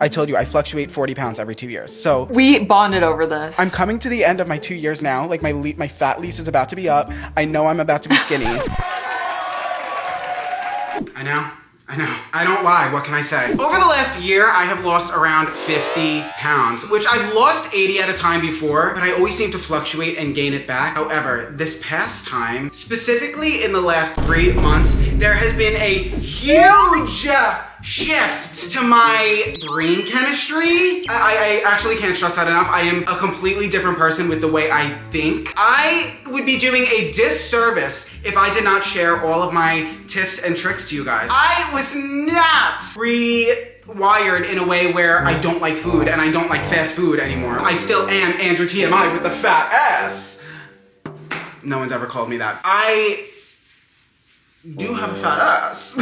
I told you I fluctuate 40 pounds every 2 years. So we bonded over this. I'm coming to the end of my 2 years now. Like my fat lease is about to be up. I know I'm about to be skinny. I know. I don't lie, what can I say? Over the last year, I have lost around 50 pounds, which I've lost 80 at a time before, but I always seem to fluctuate and gain it back. However, this past time, specifically in the last 3 months, there has been a huge shift to my brain chemistry. I actually can't stress that enough. I am a completely different person with the way I think. I would be doing a disservice if I did not share all of my tips and tricks to you guys. I was not rewired in a way where I don't like food and I don't like fast food anymore. I still am AndrewTMI with the fat ass. No one's ever called me that. I do have a fat ass.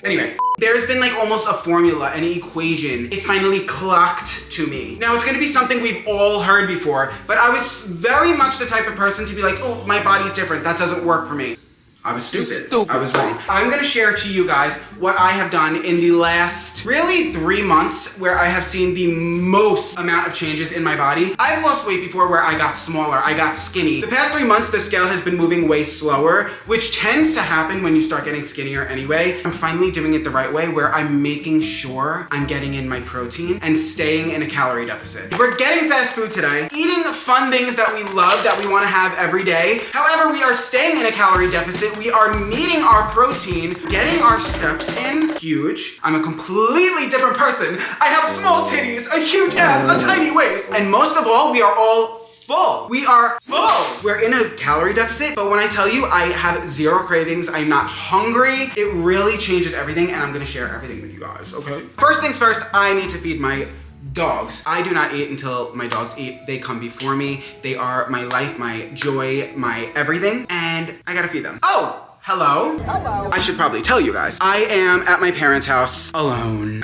Anyway, there's been like almost a formula, an equation. It finally clocked to me. Now it's gonna be something we've all heard before, but I was very much the type of person to be like, oh, my body's different, that doesn't work for me. I was stupid. I was wrong. I'm gonna share to you guys what I have done in the last really 3 months where I have seen the most amount of changes in my body. I've lost weight before where I got smaller, I got skinny. The past 3 months, the scale has been moving way slower, which tends to happen when you start getting skinnier anyway. I'm finally doing it the right way where I'm making sure I'm getting in my protein and staying in a calorie deficit. We're getting fast food today, eating fun things that we love, that we wanna have every day. However, we are staying in a calorie deficit. We are meeting our protein, getting our steps in. Huge. I'm a completely different person. I have small titties, a huge ass, a tiny waist. And most of all, we are all full. We are full. We're in a calorie deficit, but when I tell you I have zero cravings, I'm not hungry, it really changes everything, and I'm gonna share everything with you guys, okay? First things first, I need to feed my dogs. I do not eat until my dogs eat. They come before me. They are my life, my joy, my everything, and I gotta feed them. Oh! Hello. Hello. I should probably tell you guys. I am at my parents' house alone.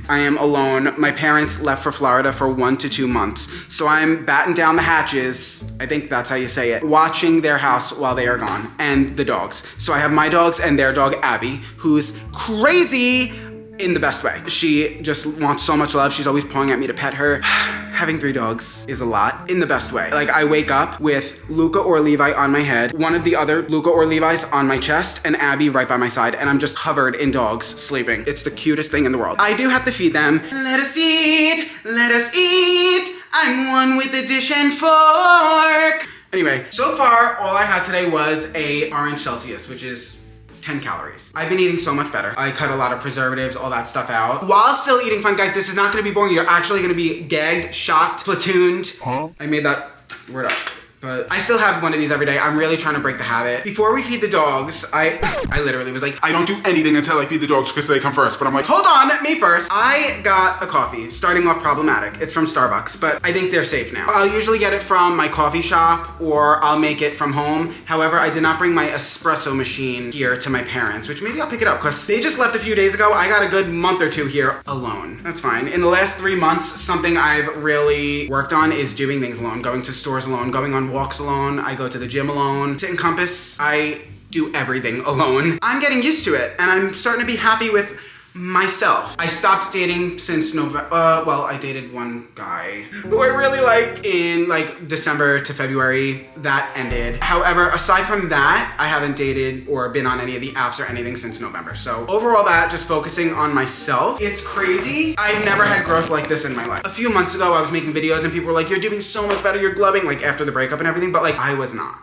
I am alone. My parents left for Florida for 1 to 2 months. So I'm batting down the hatches. I think that's how you say it. Watching their house while they are gone, and the dogs. So I have my dogs and their dog, Abby, who's crazy in the best way. She just wants so much love. She's always pawing at me to pet her. Having 3 dogs is a lot in the best way. Like, I wake up with Luca or Levi on my head, one of the other Luca or Levi's on my chest, and Abby right by my side, and I'm just covered in dogs sleeping. It's the cutest thing in the world. I do have to feed them. Let us eat, let us eat. I'm one with the dish and fork. Anyway, so far, all I had today was a orange Celsius, which is 10 calories. I've been eating so much better. I cut a lot of preservatives, all that stuff out. While still eating fun, guys, this is not gonna be boring. You're actually gonna be gagged, shocked, platooned. Huh? I made that word up. But I still have one of these every day. I'm really trying to break the habit. Before we feed the dogs, I literally was like, I don't do anything until I feed the dogs because they come first. But I'm like, hold on, me first. I got a coffee, starting off problematic. It's from Starbucks, but I think they're safe now. I'll usually get it from my coffee shop or I'll make it from home. However, I did not bring my espresso machine here to my parents, which maybe I'll pick it up because they just left a few days ago. I got a good month or 2 here alone. That's fine. In the last 3 months, something I've really worked on is doing things alone, going to stores alone, going on walks alone. I go to the gym alone. To encompass, I do everything alone. I'm getting used to it, and I'm starting to be happy with myself. I stopped dating since November. Well, I dated one guy who I really liked in like December to February. That ended. However, aside from that, I haven't dated or been on any of the apps or anything since November. So overall that, just focusing on myself. It's crazy. I've never had growth like this in my life. A few months ago, I was making videos and people were like, you're doing so much better, you're glowing, like after the breakup and everything, but like I was not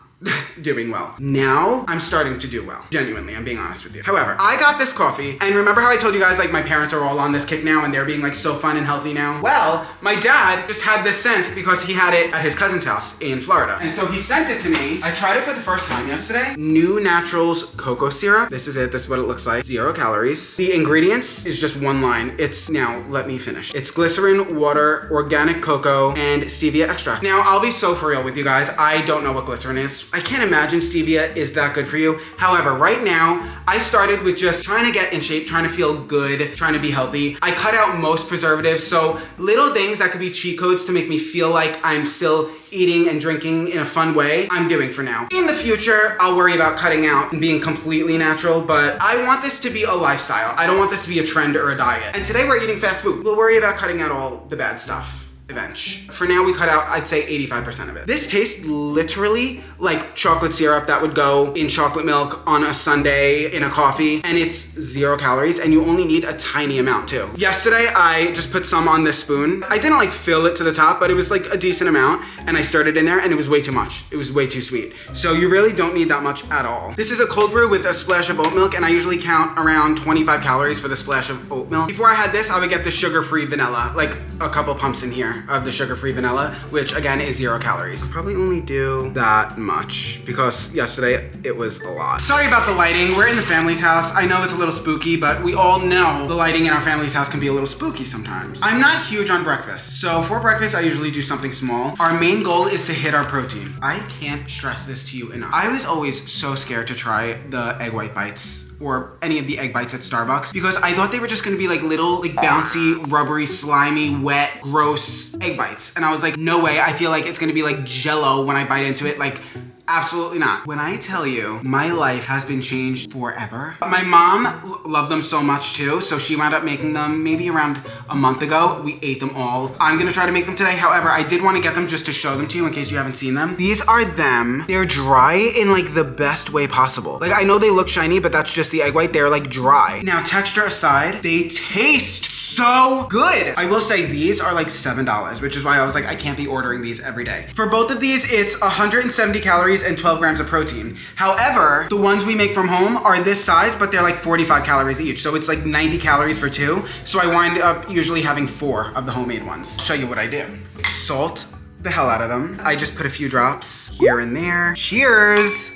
doing well. Now, I'm starting to do well. Genuinely, I'm being honest with you. However, I got this coffee, and remember how I told you guys like my parents are all on this kick now and they're being like so fun and healthy now? Well, my dad just had this sent because he had it at his cousin's house in Florida. And so he sent it to me. I tried it for the first time yesterday. New Naturals cocoa syrup. This is it. This is what it looks like. 0 calories. The ingredients is just one line. It's, now, let me finish. It's glycerin, water, organic cocoa, and stevia extract. Now, I'll be so for real with you guys. I don't know what glycerin is. I can't imagine stevia is that good for you. However, right now, I started with just trying to get in shape, trying to feel good, trying to be healthy. I cut out most preservatives, so little things that could be cheat codes to make me feel like I'm still eating and drinking in a fun way, I'm doing for now. In the future, I'll worry about cutting out and being completely natural, but I want this to be a lifestyle. I don't want this to be a trend or a diet. And today we're eating fast food. We'll worry about cutting out all the bad stuff. Eventually. For now, we cut out, I'd say 85% of it. This tastes literally like chocolate syrup that would go in chocolate milk on a sundae in a coffee, and it's 0 calories, and you only need a tiny amount too. Yesterday, I just put some on this spoon. I didn't like fill it to the top, but it was like a decent amount, and I stirred it in there, and it was way too much. It was way too sweet. So you really don't need that much at all. This is a cold brew with a splash of oat milk, and I usually count around 25 calories for the splash of oat milk. Before I had this, I would get the sugar-free vanilla, like a couple pumps in here of the sugar-free vanilla, which again is 0 calories. Probably only do that much because yesterday it was a lot. Sorry about the lighting. We're in the family's house. I know it's a little spooky, but we all know the lighting in our family's house can be a little spooky sometimes. I'm not huge on breakfast, so for breakfast I usually do something small. Our main goal is to hit our protein. I can't stress this to you enough. I was always so scared to try the egg white bites or any of the egg bites at Starbucks because I thought they were just gonna be like little, like bouncy, rubbery, slimy, wet, gross egg bites. And I was like, no way, I feel like it's gonna be like Jell-O when I bite into it. Like, absolutely not. When I tell you, my life has been changed forever. My mom loved them so much too, so she wound up making them maybe around a month ago. We ate them all. I'm gonna try to make them today. However, I did want to get them just to show them to you in case you haven't seen them. These are them. They're dry in like the best way possible. Like, I know they look shiny, but that's just the egg white. They're like dry. Now, texture aside, they taste so good. I will say these are like $7, which is why I was like, I can't be ordering these every day. For both of these, it's 170 calories and 12 grams of protein. However, the ones we make from home are this size, but they're like 45 calories each. So it's like 90 calories for 2. So I wind up usually having 4 of the homemade ones. Show you what I do. Salt the hell out of them. I just put a few drops here and there. Cheers.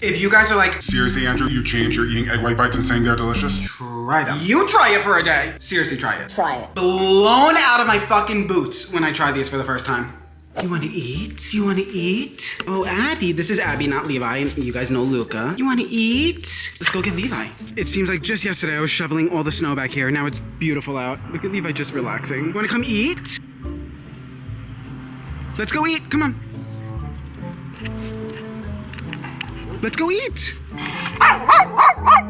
If you guys are like, seriously, Andrew, you changed your eating egg white bites and saying they're delicious? Try them. You try it for a day. Seriously, try it. Try it. Blown out of my fucking boots when I tried these for the first time. You wanna eat? You wanna eat? Oh, Abby. This is Abby, not Levi. You guys know Luca. You wanna eat? Let's go get Levi. It seems like just yesterday I was shoveling all the snow back here. Now it's beautiful out. Look at Levi just relaxing. You wanna come eat? Let's go eat. Come on. Let's go eat.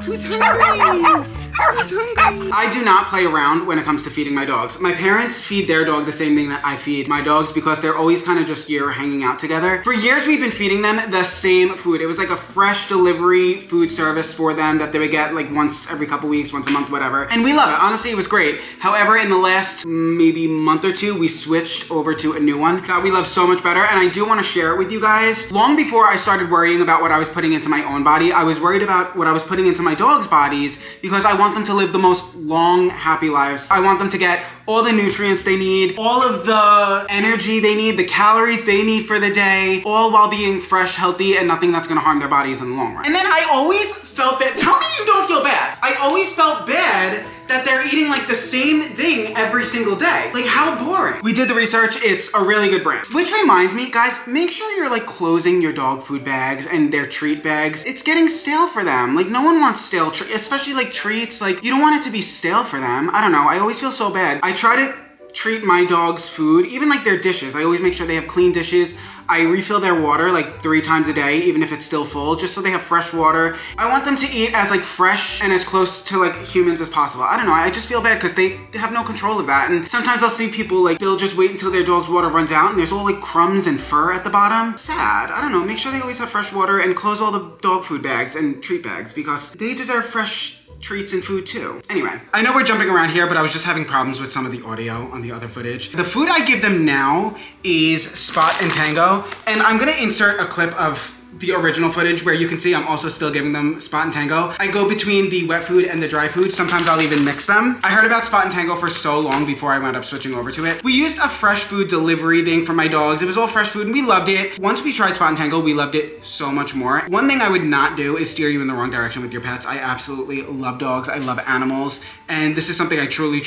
Who's hungry? Who's hungry? I do not play around when it comes to feeding my dogs. My parents feed their dog the same thing that I feed my dogs because they're always kind of just here hanging out together. For years, we've been feeding them the same food. It was like a fresh delivery food service for them that they would get like once every couple weeks, once a month, whatever. And we love it. Honestly, it was great. However, in the last maybe month or two, we switched over to a new one that we love so much better. And I do want to share it with you guys. Long before I started worrying about what I was putting into my own body, I was worried about what I was putting into my dogs' bodies because I want them to live the most long, happy lives. I want them to get all the nutrients they need, all of the energy they need, the calories they need for the day, all while being fresh, healthy, and nothing that's gonna harm their bodies in the long run. And then I always felt bad. Tell me you don't feel bad. I always felt bad that they're eating like the same thing every single day. Like, how boring. We did the research, it's a really good brand. Which reminds me, guys, make sure you're like closing your dog food bags and their treat bags. It's getting stale for them. Like, no one wants stale especially like treats. Like, you don't want it to be stale for them. I don't know, I always feel so bad. I try to treat my dog's food, even like their dishes. I always make sure they have clean dishes. I refill their water like 3 times a day, even if it's still full, just so they have fresh water. I want them to eat as like fresh and as close to like humans as possible. I don't know, I just feel bad because they have no control of that. And sometimes I'll see people like, they'll just wait until their dog's water runs out and there's all like crumbs and fur at the bottom. Sad. I don't know, make sure they always have fresh water and close all the dog food bags and treat bags because they deserve fresh treats and food too. Anyway, I know we're jumping around here, but I was just having problems with some of the audio on the other footage. The food I give them now is Spot and Tango, and I'm gonna insert a clip of the original footage where you can see I'm also still giving them Spot and Tango. I go between the wet food and the dry food. Sometimes I'll even mix them. I heard about Spot and Tango for so long before I wound up switching over to it. We used a fresh food delivery thing for my dogs. It was all fresh food and we loved it. Once we tried Spot and Tango, we loved it so much more. One thing I would not do is steer you in the wrong direction with your pets. I absolutely love dogs. I love animals. And this is something I truly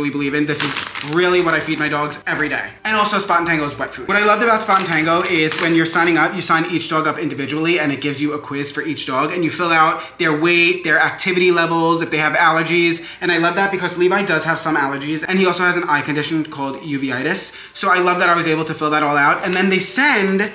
believe in. This is really what I feed my dogs every day. And also Spot and Tango's wet food. What I loved about Spot and Tango is when you're signing up, you sign each dog up individually and it gives you a quiz for each dog and you fill out their weight, their activity levels, if they have allergies. And I love that because Levi does have some allergies and he also has an eye condition called uveitis. So I love that I was able to fill that all out. And then they send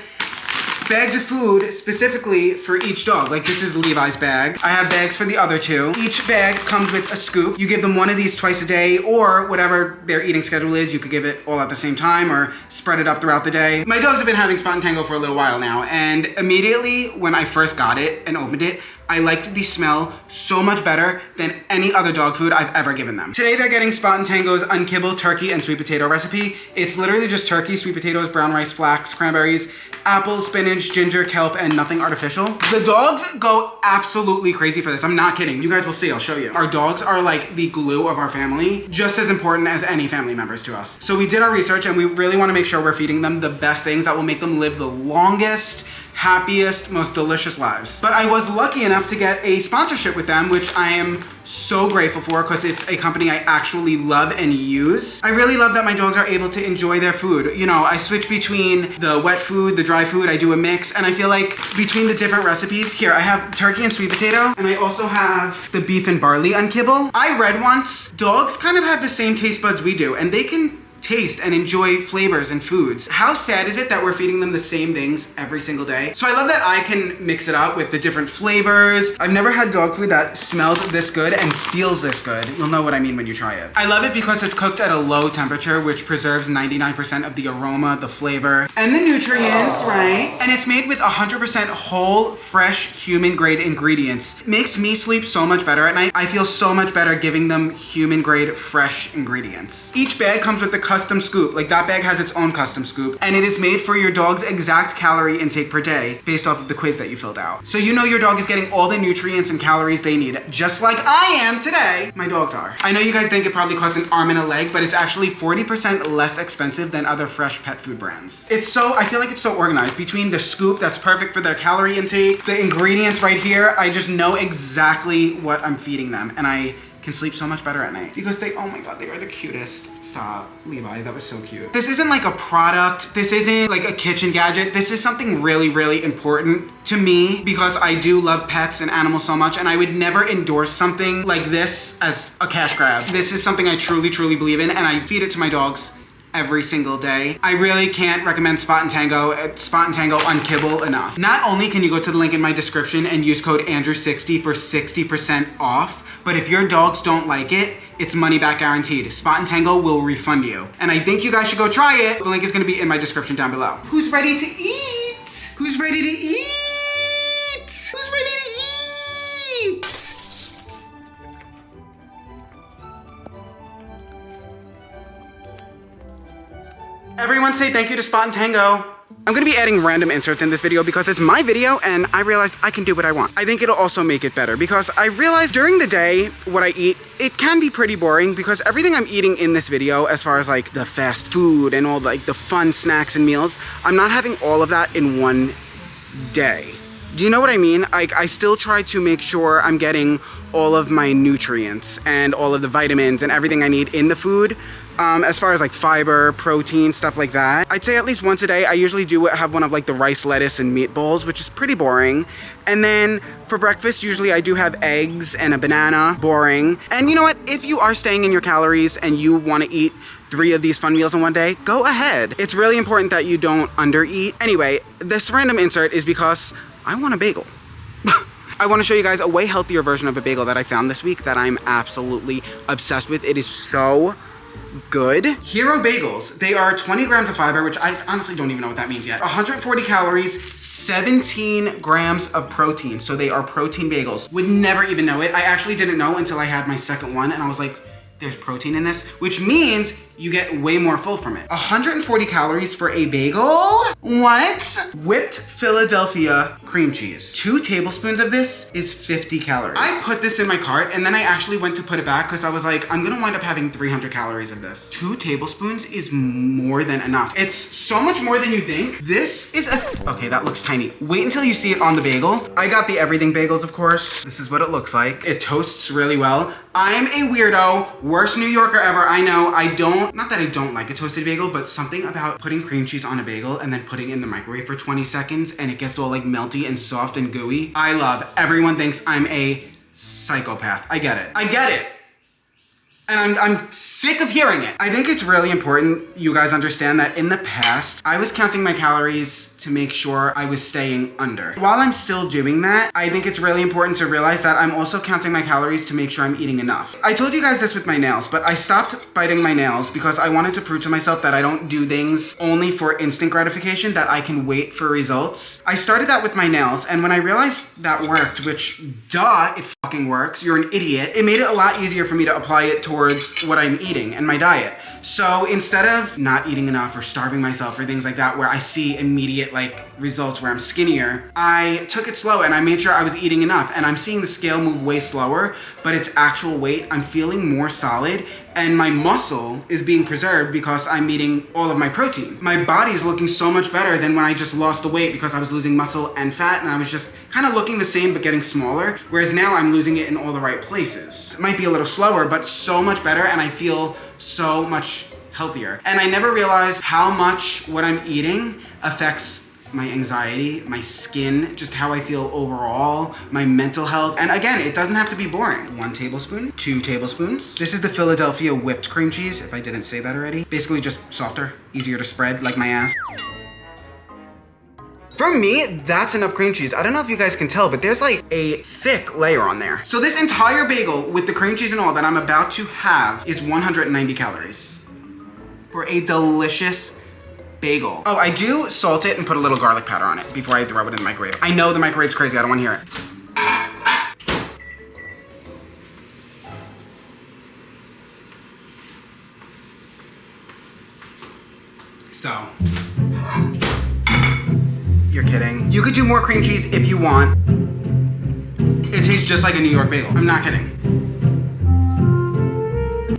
bags of food specifically for each dog. Like this is Levi's bag. I have bags for the other two. Each bag comes with a scoop. You give them one of these twice a day or whatever their eating schedule is. You could give it all at the same time or spread it up throughout the day. My dogs have been having Spot and Tango for a little while now, and immediately when I first got it and opened it, I liked the smell so much better than any other dog food I've ever given them. Today they're getting Spot and Tango's unkibbled turkey and sweet potato recipe. It's literally just turkey, sweet potatoes, brown rice, flax, cranberries, apples, spinach, ginger, kelp, and nothing artificial. The dogs go absolutely crazy for this. I'm not kidding. You guys will see, I'll show you. Our dogs are like the glue of our family, just as important as any family members to us. So we did our research and we really wanna make sure we're feeding them the best things that will make them live the longest, happiest, most delicious lives. But I was lucky enough to get a sponsorship with them, which I am so grateful for because it's a company I actually love and use. I really love that my dogs are able to enjoy their food. You know, I switch between the wet food, the dry food, I do a mix, and I feel like between the different recipes, here I have turkey and sweet potato, and I also have the beef and barley unkibble. I read once, dogs kind of have the same taste buds we do, and they can taste and enjoy flavors and foods. How sad is it that we're feeding them the same things every single day? So I love that I can mix it up with the different flavors. I've never had dog food that smelled this good and feels this good. You'll know what I mean when you try it. I love it because it's cooked at a low temperature, which preserves 99% of the aroma, the flavor, and the nutrients, right? And it's made with 100% whole, fresh, human-grade ingredients. It makes me sleep so much better at night. I feel so much better giving them human-grade, fresh ingredients. Each bag comes with the custom scoop. Like that bag has its own custom scoop, and it is made for your dog's exact calorie intake per day based off of the quiz that you filled out. So you know your dog is getting all the nutrients and calories they need, just like I am today. My dogs are. I know you guys think it probably costs an arm and a leg, but it's actually 40% less expensive than other fresh pet food brands. I feel like it's so organized between the scoop that's perfect for their calorie intake, the ingredients right here. I just know exactly what I'm feeding them, and I can sleep so much better at night because oh my God, they are the cutest. Stop, Levi, that was so cute. This isn't like a product. This isn't like a kitchen gadget. This is something really important to me because I do love pets and animals so much, and I would never endorse something like this as a cash grab. This is something I truly believe in, and I feed it to my dogs every single day. I really can't recommend Spot and Tango Unkibble enough. Not only can you go to the link in my description and use code Andrew60 for 60% off, but if your dogs don't like it, it's money back guaranteed. Spot and Tango will refund you. And I think you guys should go try it. The link is gonna be in my description down below. Who's ready to eat? Who's ready to eat? Who's ready to eat? Everyone say thank you to Spot and Tango. I'm gonna be adding random inserts in this video because it's my video and I realized I can do what I want. I think it'll also make it better because I realized during the day what I eat, it can be pretty boring because everything I'm eating in this video, as far as like the fast food and all like the fun snacks and meals, I'm not having all of that in one day. Do you know what I mean? I still try to make sure I'm getting all of my nutrients and all of the vitamins and everything I need in the food. As far as like fiber, protein, stuff like that. I'd say at least once a day. I usually do have one of like the rice, lettuce, and meatballs, which is pretty boring. And then for breakfast, usually I do have eggs and a banana, boring. And you know what? If you are staying in your calories and you want to eat 3 of these fun meals in one day, go ahead. It's really important that you don't undereat. Anyway, this random insert is because I want a bagel. I want to show you guys a way healthier version of a bagel that I found this week that I'm absolutely obsessed with. It is so good. Hero bagels. They are 20 grams of fiber, which I honestly don't even know what that means yet. 140 calories, 17 grams of protein. So they are protein bagels. Would never even know it. I actually didn't know until I had my second one and I was like, there's protein in this, which means you get way more full from it. 140 calories for a bagel? What? Whipped Philadelphia cream cheese. 2 tablespoons of this is 50 calories. I put this in my cart and then I actually went to put it back because I was like, I'm gonna wind up having 300 calories of this. 2 tablespoons is more than enough. It's so much more than you think. This is okay, that looks tiny. Wait until you see it on the bagel. I got the everything bagels, of course. This is what it looks like. It toasts really well. I'm a weirdo, worst New Yorker ever. I know, not that I don't like a toasted bagel, but something about putting cream cheese on a bagel and then putting it in the microwave for 20 seconds and it gets all like melty and soft and gooey. I love. Everyone thinks I'm a psychopath. I get it. I get it. And I'm sick of hearing it. I think it's really important you guys understand that in the past, I was counting my calories to make sure I was staying under. While I'm still doing that, I think it's really important to realize that I'm also counting my calories to make sure I'm eating enough. I told you guys this with my nails, but I stopped biting my nails because I wanted to prove to myself that I don't do things only for instant gratification, that I can wait for results. I started that with my nails, and when I realized that worked, which duh, it fucking works, you're an idiot, it made it a lot easier for me to apply it towards what I'm eating and my diet. So instead of not eating enough or starving myself or things like that where I see immediate like results where I'm skinnier, I took it slow and I made sure I was eating enough, and I'm seeing the scale move way slower, but its actual weight, I'm feeling more solid, and my muscle is being preserved because I'm eating all of my protein. My body's looking so much better than when I just lost the weight because I was losing muscle and fat and I was just kind of looking the same but getting smaller, whereas now I'm losing it in all the right places. It might be a little slower, but so much better, and I feel so much healthier. And I never realized how much what I'm eating affects my anxiety, my skin, just how I feel overall, my mental health. And again, it doesn't have to be boring. 1 tablespoon, 2 tablespoons. This is the Philadelphia whipped cream cheese, if I didn't say that already. Basically just softer, easier to spread, like my ass. For me, that's enough cream cheese. I don't know if you guys can tell, but there's like a thick layer on there. So this entire bagel with the cream cheese and all that I'm about to have is 190 calories for a delicious bagel. Oh, I do salt it and put a little garlic powder on it before I throw it in the microwave. I know the microwave's crazy, I don't want to hear it. So, you're kidding. You could do more cream cheese if you want. It tastes just like a New York bagel. I'm not kidding.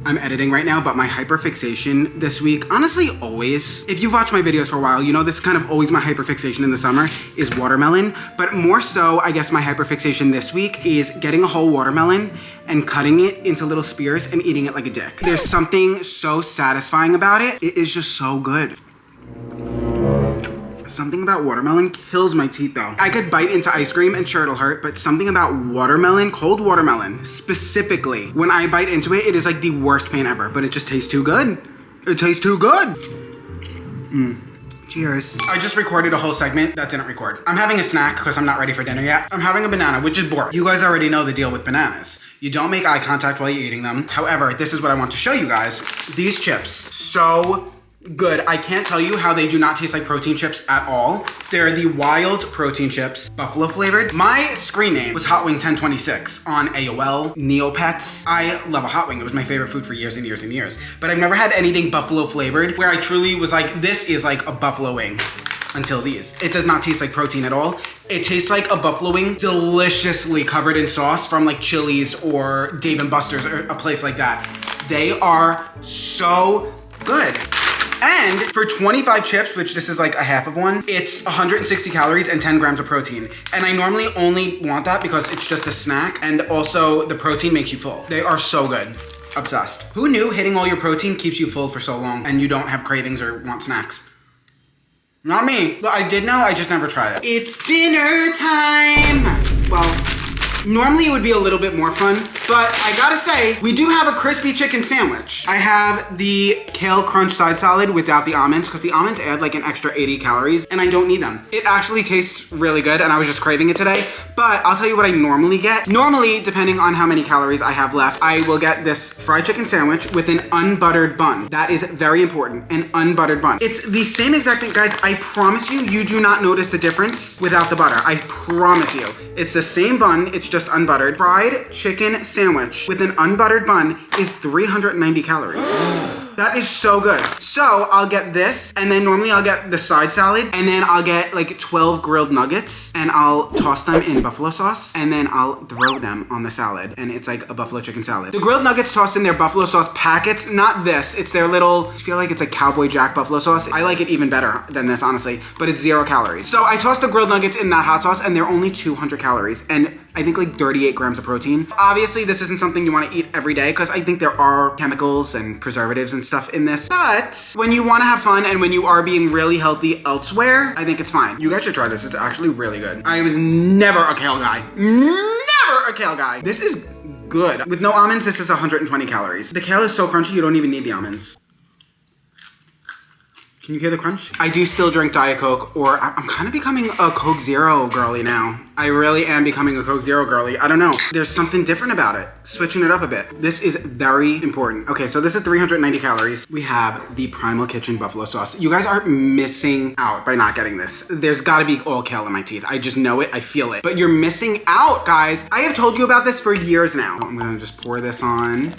I'm editing right now, but my hyperfixation this week, honestly always, if you've watched my videos for a while, you know this is kind of always my hyperfixation in the summer is watermelon, but more so, I guess my hyperfixation this week is getting a whole watermelon and cutting it into little spears and eating it like a dick. There's something so satisfying about it. It is just so good. Something about watermelon kills my teeth though. I could bite into ice cream and sure it'll hurt, but something about watermelon, cold watermelon specifically, when I bite into it, it is like the worst pain ever, but it just tastes too good. It tastes too good. Cheers. I just recorded a whole segment that didn't record. I'm having a snack because I'm not ready for dinner yet. I'm having a banana, which is boring. You guys already know the deal with bananas. You don't make eye contact while you're eating them. However, this is what I want to show you guys. These chips, so good. I can't tell you how they do not taste like protein chips at all. They're the wild protein chips, buffalo flavored. My screen name was Hot Wing 1026 on AOL, Neopets. I love a hot wing. It was my favorite food for years and years and years. But I've never had anything buffalo flavored where I truly was like, this is like a buffalo wing until these. It does not taste like protein at all. It tastes like a buffalo wing deliciously covered in sauce from like Chili's or Dave & Buster's or a place like that. They are so good. And for 25 chips, which this is like a half of one, it's 160 calories and 10 grams of protein. And I normally only want that because it's just a snack, and also the protein makes you full. They are so good. Obsessed. Who knew hitting all your protein keeps you full for so long and you don't have cravings or want snacks? Not me. I did know, I just never tried it. It's dinner time. Well, normally it would be a little bit more fun, but I gotta say, we do have a crispy chicken sandwich. I have the kale crunch side salad without the almonds, because the almonds add like an extra 80 calories, and I don't need them. It actually tastes really good, and I was just craving it today, but I'll tell you what I normally get. Normally, depending on how many calories I have left, I will get this fried chicken sandwich with an unbuttered bun. That is very important, an unbuttered bun. It's the same exact thing, guys. I promise you, you do not notice the difference without the butter. I promise you. It's the same bun, it's just unbuttered. Fried chicken sandwich with an unbuttered bun is 390 calories. That is so good. So I'll get this, and then normally I'll get the side salad, and then I'll get like 12 grilled nuggets, and I'll toss them in buffalo sauce, and then I'll throw them on the salad, and it's like a buffalo chicken salad. The grilled nuggets tossed in their buffalo sauce packets, not this. It's their little, I feel like it's a Cowboy Jack buffalo sauce. I like it even better than this, honestly, but it's 0 calories. So I tossed the grilled nuggets in that hot sauce, and they're only 200 calories, and I think like 38 grams of protein. Obviously, this isn't something you want to eat every day because I think there are chemicals and preservatives and stuff in this. But when you want to have fun and when you are being really healthy elsewhere, I think it's fine. You guys should try this. It's actually really good. I was never a kale guy. Never a kale guy. This is good. With no almonds, this is 120 calories. The kale is so crunchy, you don't even need the almonds. Can you hear the crunch? I do still drink Diet Coke, or I'm kind of becoming a Coke Zero girly now. I really am becoming a Coke Zero girly. I don't know. There's something different about it. Switching it up a bit. This is very important. Okay, so this is 390 calories. We have the Primal Kitchen buffalo sauce. You guys are missing out by not getting this. There's gotta be all kale in my teeth. I just know it, I feel it. But you're missing out, guys. I have told you about this for years now. I'm gonna just pour this on.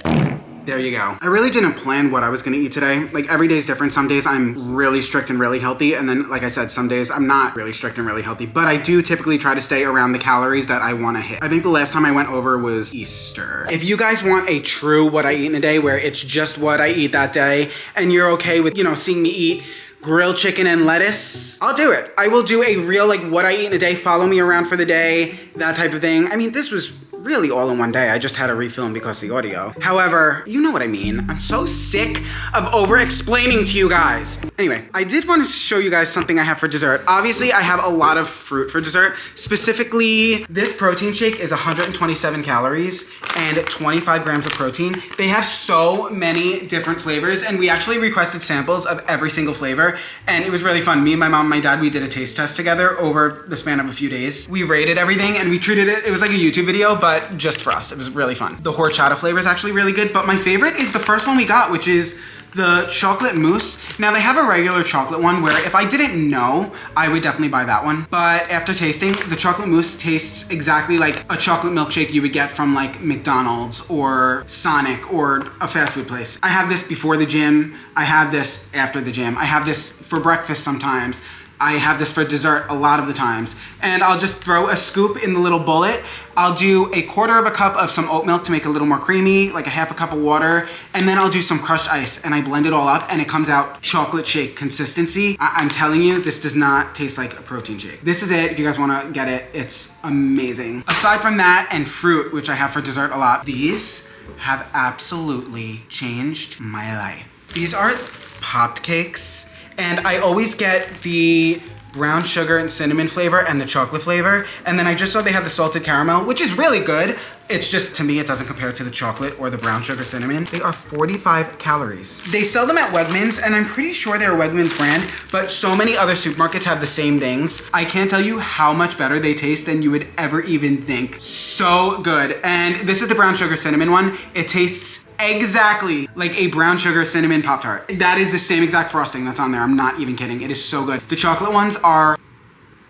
There you go. I really didn't plan what I was gonna eat today. Like every day is different. Some days I'm really strict and really healthy. And then, like I said, some days I'm not really strict and really healthy. But I do typically try to stay around the calories that I wanna hit. I think the last time I went over was Easter. If you guys want a true what I eat in a day where it's just what I eat that day and you're okay with, seeing me eat grilled chicken and lettuce, I'll do it. I will do a real like what I eat in a day, follow me around for the day, that type of thing. I mean, this was really all in one day. I just had to refilm because of the audio. However, you know what I mean. I'm so sick of over-explaining to you guys. Anyway, I did want to show you guys something I have for dessert. Obviously, I have a lot of fruit for dessert. Specifically, this protein shake is 127 calories and 25 grams of protein. They have so many different flavors, and we actually requested samples of every single flavor, and it was really fun. Me and my mom and my dad, we did a taste test together over the span of a few days. We rated everything, and we treated it was like a YouTube video, but just for us. It was really fun. The horchata flavor is actually really good, but my favorite is the first one we got, which is the chocolate mousse. Now they have a regular chocolate one where if I didn't know, I would definitely buy that one. But after tasting, the chocolate mousse tastes exactly like a chocolate milkshake you would get from like McDonald's or Sonic or a fast food place. I have this before the gym. I have this after the gym. I have this for breakfast sometimes. I have this for dessert a lot of the times. And I'll just throw a scoop in the little bullet. I'll do 1/4 cup of some oat milk to make it a little more creamy, like 1/2 cup of water, and then I'll do some crushed ice, and I blend it all up, and it comes out chocolate shake consistency. I'm telling you, this does not taste like a protein shake. This is it. If you guys wanna get it, it's amazing. Aside from that and fruit, which I have for dessert a lot, these have absolutely changed my life. These are popped cakes. And I always get the brown sugar and cinnamon flavor and the chocolate flavor. And then I just saw they had the salted caramel, which is really good. It's just, to me, it doesn't compare to the chocolate or the brown sugar cinnamon. They are 45 calories. They sell them at Wegmans, and I'm pretty sure they're a Wegmans brand, but so many other supermarkets have the same things. I can't tell you how much better they taste than you would ever even think. So good. And this is the brown sugar cinnamon one. It tastes exactly like a brown sugar cinnamon Pop-Tart. That is the same exact frosting that's on there. I'm not even kidding. It is so good. The chocolate ones are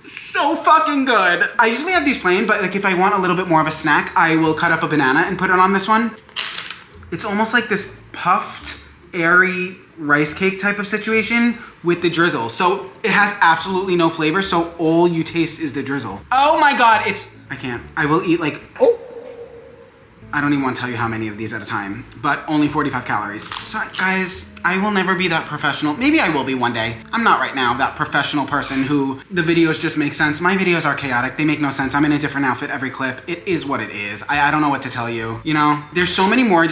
so fucking good. I usually have these plain, but like if I want a little bit more of a snack, I will cut up a banana and put it on this one. It's almost like this puffed, airy rice cake type of situation with the drizzle. So it has absolutely no flavor, so all you taste is the drizzle. Oh my God, I can't. I will eat like, I don't even want to tell you how many of these at a time, but only 45 calories. So guys, I will never be that professional. Maybe I will be one day. I'm not right now that professional person who the videos just make sense. My videos are chaotic. They make no sense. I'm in a different outfit every clip. It is what it is. I don't know what to tell you. There's so many more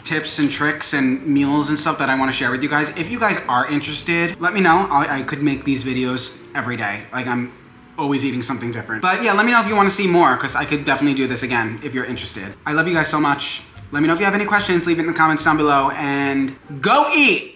tips and tricks and meals and stuff that I want to share with you guys. If you guys are interested, let me know. I could make these videos every day. Like I'm always eating something different. But yeah, let me know if you want to see more, because I could definitely do this again if you're interested. I love you guys so much. Let me know if you have any questions, leave it in the comments down below, and go eat!